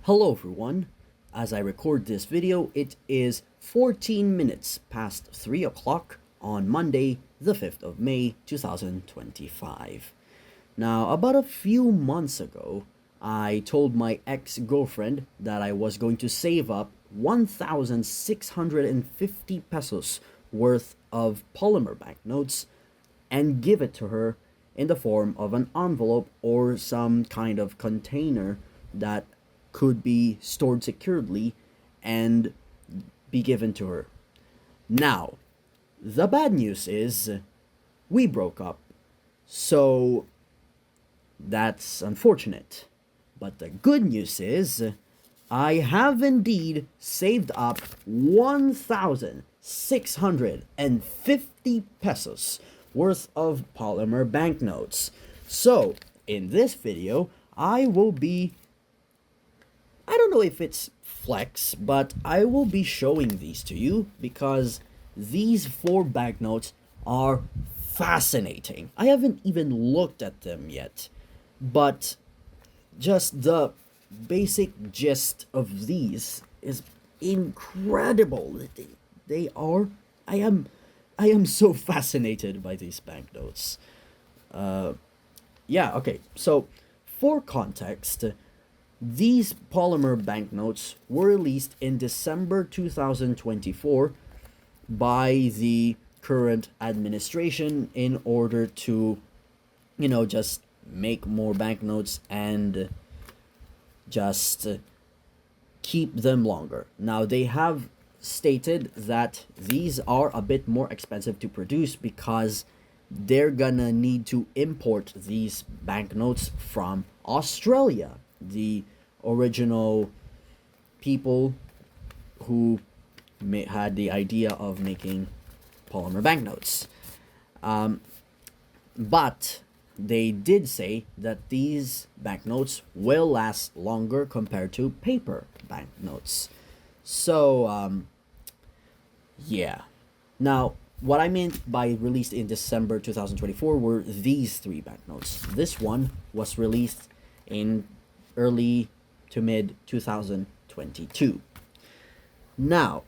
Hello everyone. As I record this video, it is 14 minutes past 3 o'clock on Monday, the 5th of May, 2025. Now, about a few months ago, I told my ex-girlfriend that I was going to save up 1,650 pesos worth of polymer banknotes and give it to her in the form of an envelope or some kind of container that could be stored securely and be given to her. Now, the bad news is we broke up. So that's unfortunate. But the good news is I have indeed saved up 1,650 pesos worth of polymer banknotes. So, in this video, I don't know if it's flex, but I will be showing these to you because these four banknotes are fascinating. I haven't even looked at them yet, but just the basic gist of these is incredible. They are. I am so fascinated by these banknotes. Yeah. Okay. So, for context, these polymer banknotes were released in December 2024 by the current administration in order to, just make more banknotes and just keep them longer. Now, they have stated that these are a bit more expensive to produce because they're gonna need to import these banknotes from Australia, the original people who had the idea of making polymer banknotes. But they did say that these banknotes will last longer compared to paper banknotes. So, yeah. Now, what I meant by released in December 2024 were these three banknotes. This one was released in early to mid 2022. Now,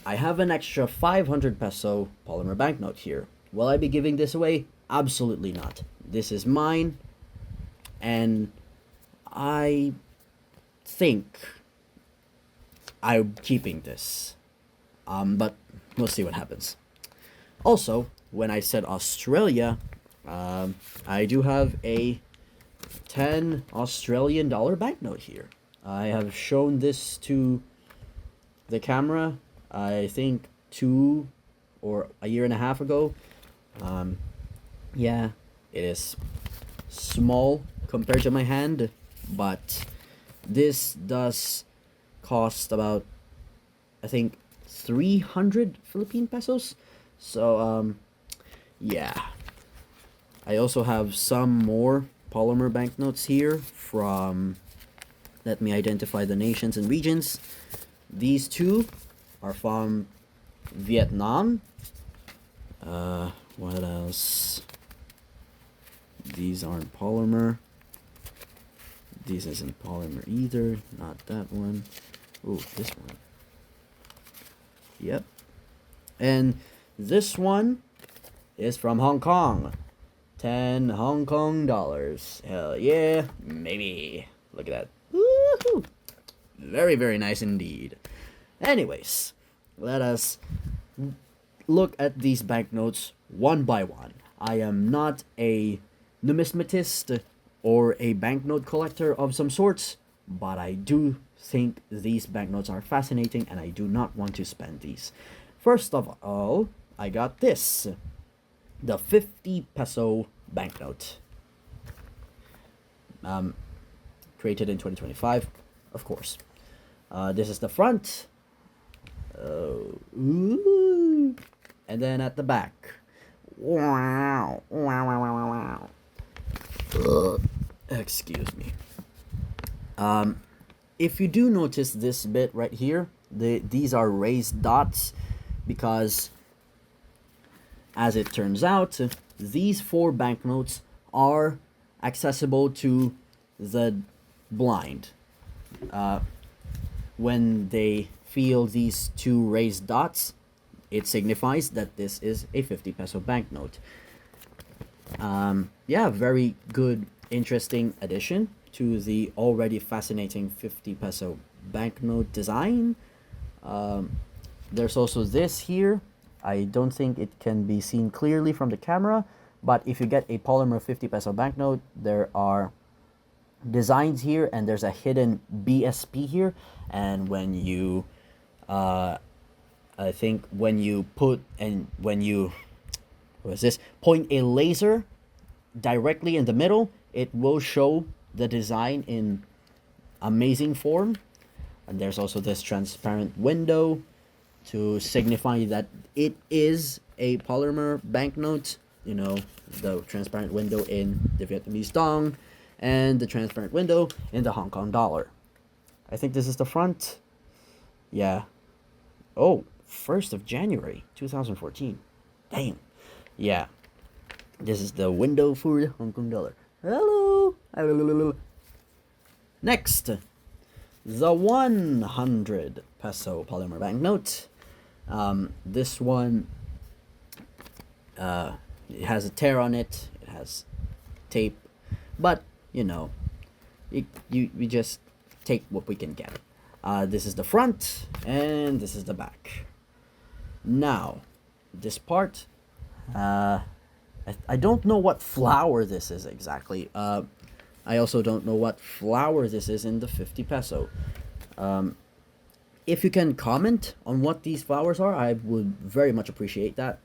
I have an extra 500 peso polymer banknote here. Will I be giving this away? Absolutely not. This is mine, and I think I'm keeping this. But we'll see what happens. Also, when I said Australia, I do have a 10 Australian dollar banknote here. I have shown this to the camera, I think 2 or a year and a half ago. Yeah, it is small compared to my hand, but this does cost about, I think, 300 Philippine pesos. So, yeah. I also have some more polymer banknotes here from, let me identify the nations and regions. These two are from Vietnam. What else? These aren't polymer. This isn't polymer either. Not that one. Oh, this one. Yep. And this one is from Hong Kong. 10 Hong Kong dollars. Hell yeah, maybe. Look at that. Woohoo! Very, very nice indeed. Anyways, let us look at these banknotes one by one. I am not a numismatist or a banknote collector of some sorts, but I do think these banknotes are fascinating and I do not want to spend these. First of all, I got this. The 50 peso banknote. Created in 2025, of course. This is the front. Ooh. And then at the back. Wow. Wow, wow, wow, wow, wow. Excuse me. If you do notice this bit right here, these are raised dots because, as it turns out, these four banknotes are accessible to the blind. When they feel these two raised dots, it signifies that this is a 50 peso banknote. Yeah, very good, interesting addition to the already fascinating 50 peso banknote design. There's also this here. I don't think it can be seen clearly from the camera, but if you get a polymer 50 peso banknote, there are designs here and there's a hidden BSP here. And when you, I think when you point a laser directly in the middle, it will show the design in amazing form. And there's also this transparent window to signify that it is a polymer banknote. You know, the transparent window in the Vietnamese dong and the transparent window in the Hong Kong dollar. I think this is the front. Yeah. Oh, 1st of January 2014. Damn. Yeah. This is the window for the Hong Kong dollar. Hello. Next, the 100 peso polymer banknote. This one, it has a tear on it. It has tape, but you know, we just take what we can get. This is the front, and this is the back. Now, this part, I don't know what flower this is exactly. I also don't know what flower this is in the 50 peso. If you can comment on what these flowers are, I would very much appreciate that.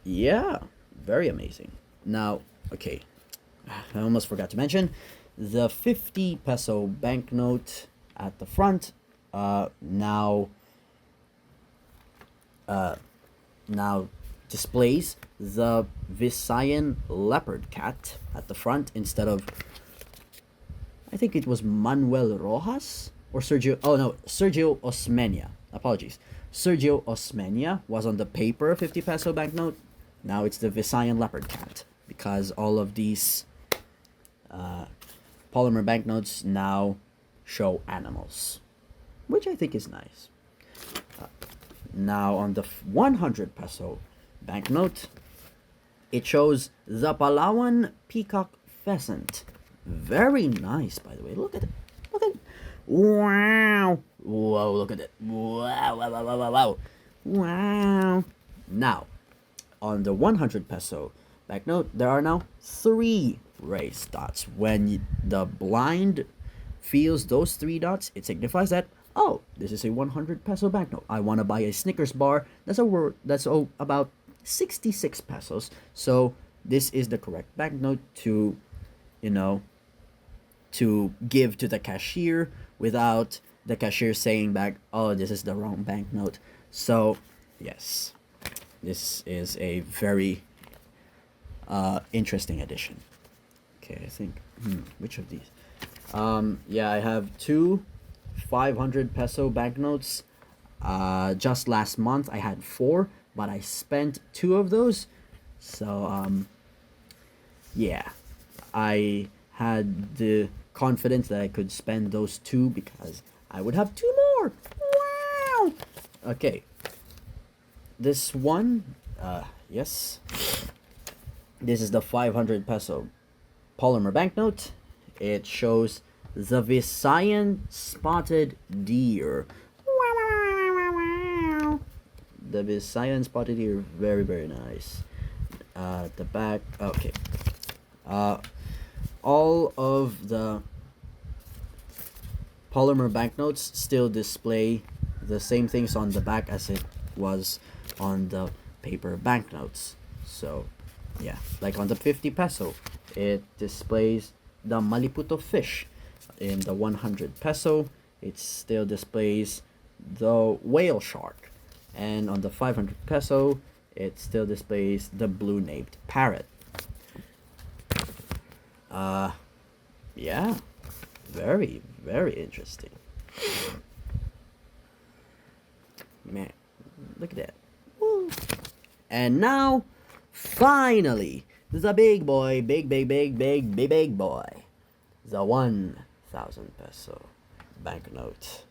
Yeah, very amazing. Now, okay, I almost forgot to mention, the 50 peso banknote at the front now displays the Visayan leopard cat at the front instead of, I think it was Manuel Rojas or Sergio. Oh no, Sergio Osmeña. Apologies. Sergio Osmeña was on the paper 50 peso banknote. Now it's the Visayan leopard cat because all of these polymer banknotes now show animals, which I think is nice. Now on the 100 peso banknote, it shows the Palawan peacock pheasant. Very nice, by the way. Look at it. Look at it. Wow. Whoa, look at it. Wow, wow, wow, wow, wow. Wow. Now, on the 100 peso banknote, there are now 3 raised dots. When the blind feels those 3 dots, it signifies that, oh, this is a 100 peso banknote. I want to buy a Snickers bar. That's about 66 pesos. So this is the correct banknote to, you know, to give to the cashier without the cashier saying back, oh, this is the wrong banknote. So yes, this is a very interesting addition. Okay, I think which of these? Yeah, I have 2 500 peso banknotes. Just last month I had 4, but I spent 2 of those. So yeah, I had the confidence that I could spend those 2 because I would have 2 more. Wow. Okay. This one, yes. This is the 500 peso polymer banknote. It shows the Visayan spotted deer. The Visayan spotted deer, very, very nice. The back, okay. All of the polymer banknotes still display the same things on the back as it was on the paper banknotes. So yeah, like on the 50 peso, it displays the Maliputo fish. In the 100 peso, it still displays the whale shark. And on the 500 peso, it still displays the blue-naped parrot. Yeah, very, very interesting. Man, look at that. Woo. And now, finally, the big boy, big boy. the 1,000 peso banknote.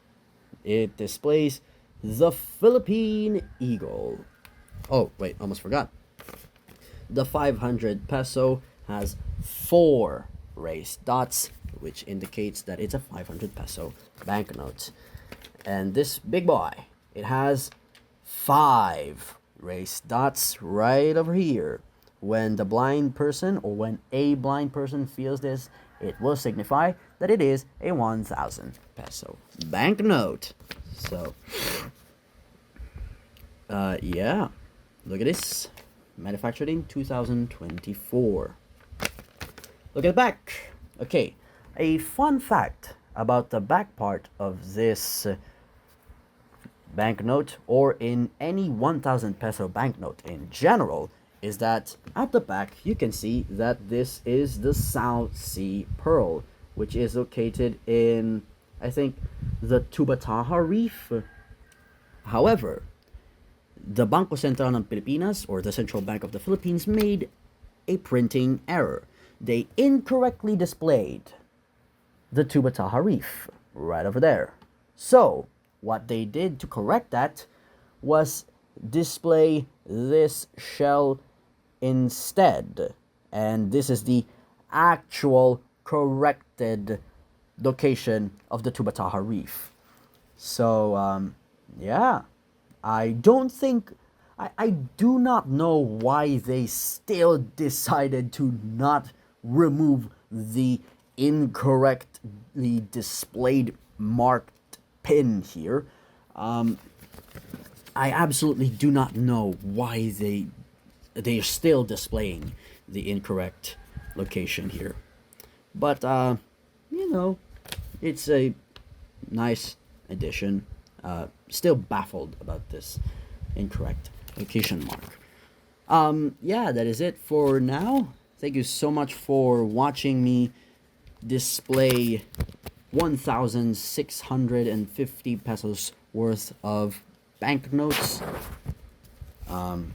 It displays the Philippine eagle. Oh, wait, almost forgot. The 500 peso has 4 raised dots, which indicates that it's a 500 peso banknote. And this big boy, it has 5 raised dots right over here. When the blind person, or when a blind person feels this, it will signify that it is a 1,000 peso banknote. So, yeah, look at this. Manufactured in 2024. Look at the back. Okay, a fun fact about the back part of this banknote, or in any 1,000 peso banknote in general, is that at the back you can see that this is the South Sea Pearl, which is located in, I think, the Tubataha Reef. However, the Bangko Sentral ng Pilipinas, or the Central Bank of the Philippines, made a printing error. They incorrectly displayed the Tubataha Reef right over there. So, what they did to correct that was display this shell instead. And this is the actual corrected location of the Tubataha Reef. So, yeah. I don't think, I do not know why they still decided to not remove the incorrectly displayed marked pin here. I absolutely do not know why they are still displaying the incorrect location here. But, you know, it's a nice addition. Still baffled about this incorrect location mark. Yeah, that is it for now. Thank you so much for watching me display 1,650 pesos worth of banknotes. All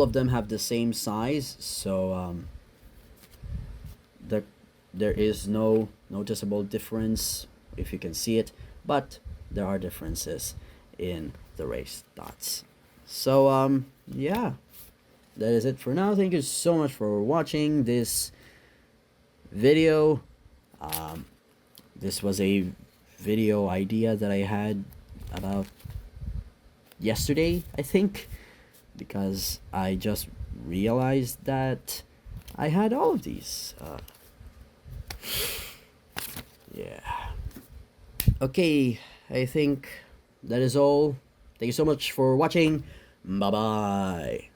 of them have the same size, so there is no noticeable difference if you can see it, but there are differences in the raised dots. So, yeah, that is it for now. Thank you so much for watching this video. This was a video idea that I had about yesterday, I think, because I just realized that I had all of these. Yeah. Okay, I think that is all. Thank you so much for watching. Bye bye.